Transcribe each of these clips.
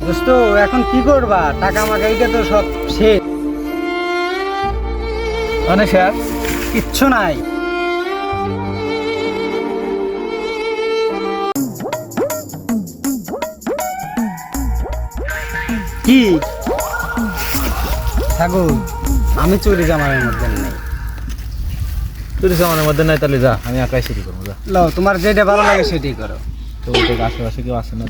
দোস্ত এখন কি করবা? টাকা মাকাইটা তো সব শেষ, মানে স্যার কিচ্ছু নাই। কি ঠাকুর, আমি চুরি জামার মধ্যে নেই। তুই আমার মধ্যে নাই, তাহলে যা, আমি একাই সেটি করবো। যা, লও, তোমার যেটা ভালো লাগে সেটাই করো। তো আশেপাশে কেউ আসে না?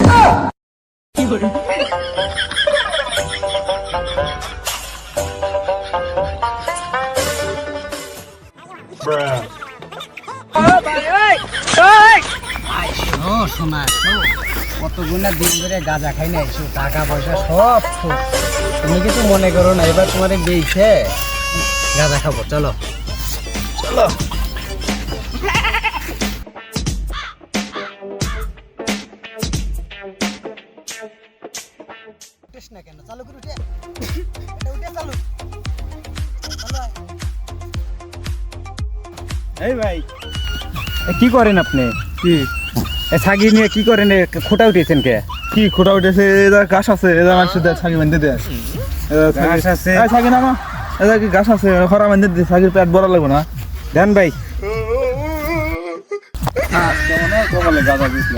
শোনা, কত গুণা দিন ধরে গাঁজা খাই না, এসো টাকা পয়সা সব শেষ। তুমি কিছু মনে করো না, এবার তোমার বেইছে গাঁজা খাবো। চলো চলো। না কেন চালু করে উঠে, এটা উঠে চালু চালু। এই ভাই, কি করেন আপনি? কি ছাগি নিয়ে কি করেন? খোটা উঠেছেন কে? কি খোটা উঠেছে? এরা গাছ আছে, এরা মানুষের দেয়, ছাগি বান্ধে দেয়। গাছ আছে? ছাগি নামা, এরা কি গাছ আছে, খরা বান্ধে দিয়ে ছাগির পেট বড় লাগবে না? দেন ভাই। গাঁজা দিয়েছিল